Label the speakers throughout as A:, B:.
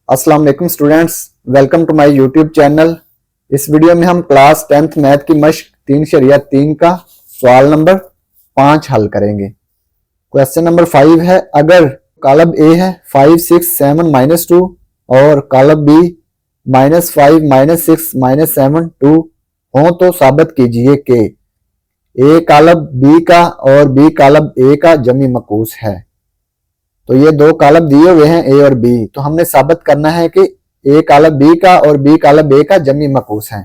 A: अस्सलाम वालेकुम students, welcome to my YouTube channel. इस वीडियो में हम क्लास 10th मैथ की मश्क 3 का सवाल नंबर 5 हल करेंगे। क्वेश्चन नंबर 5 है, अगर कॉलम ए है 5 6 7 -2 और कॉलम बी -5 -6 -7 2 हो तो साबित कीजिए कि ए कॉलम बी का और बी कॉलम ए का जमी मकूस है। तो ये दो कॉलम दिए हुए हैं ए और बी, तो हमने साबित करना है कि ए कॉलम बी का और बी कॉलम ए का जमी मकूस है।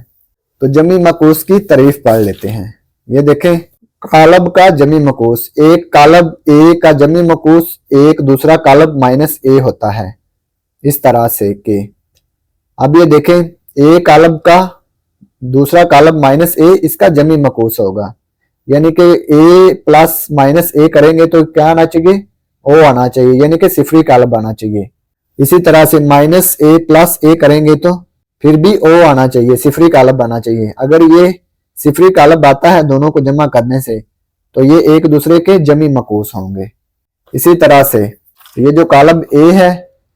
A: तो जमी मकूस की तारीफ पढ़ लेते हैं। ये देखें, कॉलम का जमी मकूस, एक कॉलम ए का जमी मकूस एक दूसरा कॉलम माइनस ए होता है, इस तरह से कि अब ये देखें ए कॉलम का दूसरा कॉलम माइनस ए इसका जमी मकूस होगा, यानी कि ए प्लस माइनस ए करेंगे तो क्या आना चाहिए, ओ आना चाहिए, यानी कि सिफरी कॉलम आना चाहिए। इसी तरह से माइनस ए प्लस ए करेंगे तो फिर भी ओ आना चाहिए, सिफरी कॉलम आना चाहिए। अगर ये सिफरी कॉलम आता है दोनों को जमा करने से तो ये एक दूसरे के जमी मकूस होंगे। इसी तरह से ये जो कॉलम ए है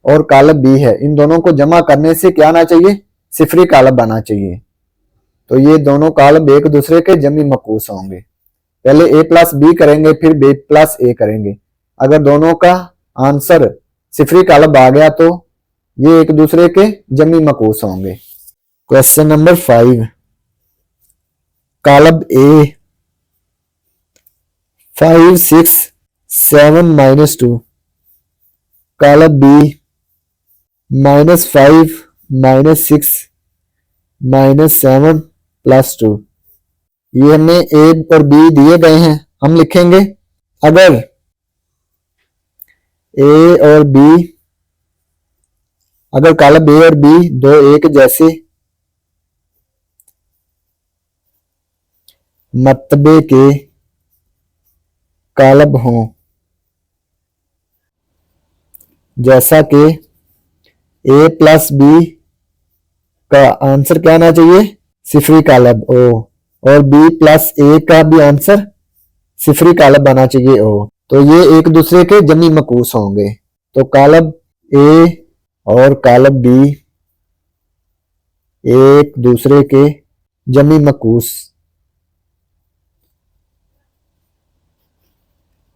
A: और कॉलम बी है, इन दोनों को जमा करने से क्या आना चाहिए, सिफरी कॉलम आना चाहिए। तो ये दोनों कॉलम एक दूसरे के जमी मकूस होंगे। पहले ए प्लस बी करेंगे फिर बी प्लस ए करेंगे। अगर दोनों का आंसर सिफरी कॉलम आ गया तो ये एक दूसरे के जमी मकूस होंगे। Question number 5, column A 5 6 7 -2, column B -5 -6 -7 +2। ये हमें ए और बी दिए गए हैं। हम लिखेंगे अगर ए और बी, अगर कॉलम ए और बी दो एक जैसे मर्तबे के कॉलम हों, जैसा कि ए प्लस बी का आंसर क्या आना चाहिए, सिफरी कॉलम ओ, और बी प्लस ए का भी आंसर सिफरी कॉलम बना चाहिए ओ, तो ये एक दूसरे के जमी मकूस होंगे। तो कॉलम ए और कॉलम बी एक दूसरे के जमी मकूस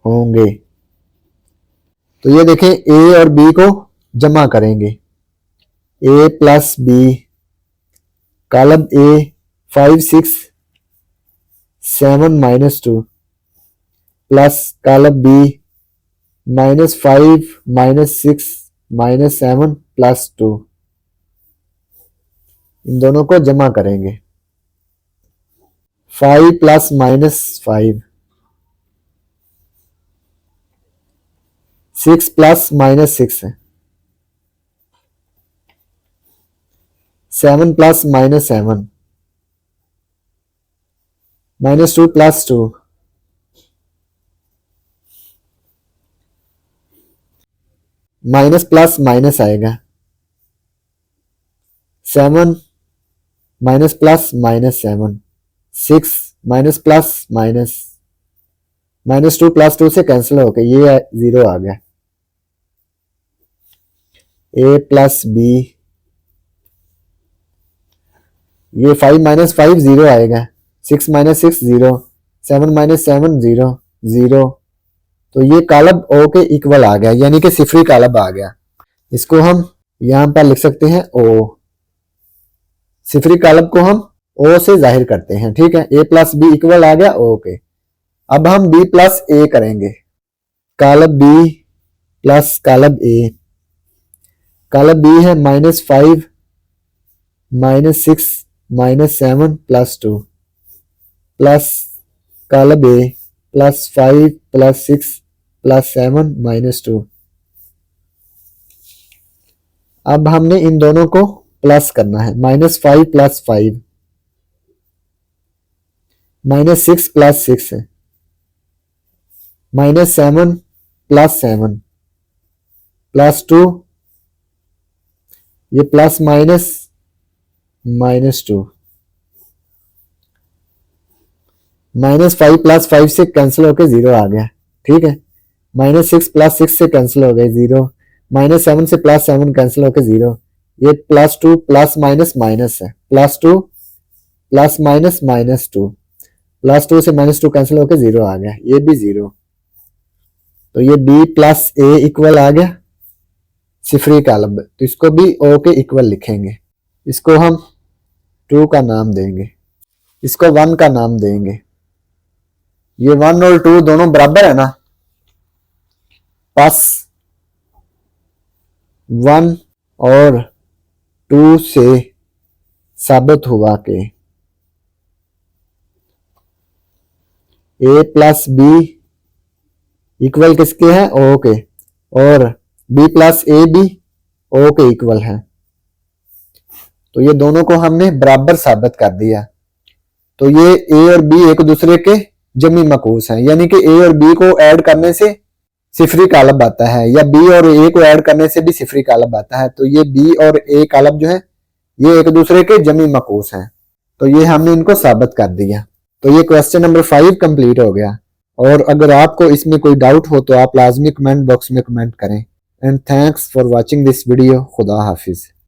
A: होंगे। तो ये देखें, ए और बी को जमा करेंगे, A plus B, column A 5 6 7 -2 plus column B -5 -6 -7 +2। इन दोनों को जमा करेंगे। 5 प्लस -5, 6 प्लस -6 है, 7 प्लस -7, -2 +2, माइनस प्लस माइनस आएगा, 7 minus plus -7, 6 minus plus minus, -2 +2 से कैंसिल हो गया, ये 0 आ गया। ए प्लस बी, ये 5 - 5 0 आएगा, 6 - 6 0, 7 - 7 0 0। तो ये कॉलम ओ के इक्वल आ गया, यानी कि सिफरी कॉलम आ गया। इसको हम यहां पर लिख सकते हैं ओ, सिफरी कॉलम को हम ओ से जाहिर करते हैं। ठीक है, ए प्लस बी इक्वल आ गया ओ के। अब हम बी प्लस ए करेंगे, column B plus column A, column B है -5 -6 -7 +2 प्लस कॉलम ए +5 +6 +7 -2। अब हमने इन दोनों को प्लस करना है, -5 + 5, -6 + 6 है, -7 + 7 +2, ये प्लस माइनस -2, -5 + 5 से कैंसिल होकर 0 आ गया। ठीक है, -6 + 6 से कैंसिल हो गए 0, -7 से +7 कैंसिल होकर 0। ये +2 प्लस माइनस माइनस है, +2 प्लस माइनस -2, +2 से -2 कैंसिल होकर 0 आ गया, ये भी 0। तो ये b प्लस ए इक्वल आ गया सिफरी कॉलम, तो इसको भी o के इक्वल लिखेंगे। इसको हम 2 का नाम देंगे, इसको 1 का नाम देंगे। ये 1 और 2 दोनों बराबर है ना, बस 1 और 2 से साबित हुआ कि a प्लस बी इक्वल किसके हैं, o के, और b प्लस ए भी o के इक्वल है। तो ये दोनों को हमने बराबर साबित कर दिया। तो ये a और b एक दूसरे के जमी मकूस हैं, यानी कि a और b को ऐड करने से सिफरी कालब आता है, या b और a को ऐड करने से भी सिफरी कालब आता है। तो ये b और a कालब जो है ये एक दूसरे के जमी मकूस हैं। तो ये हमने इनको साबित कर दिया। तो ये क्वेश्चन नंबर 5 कंप्लीट हो गया। और अगर आपको इसमें कोई डाउट हो तो आप लाजमी कमेंट बॉक्स में कमेंट करें। And thanks for watching this video. खुदा हाफिज।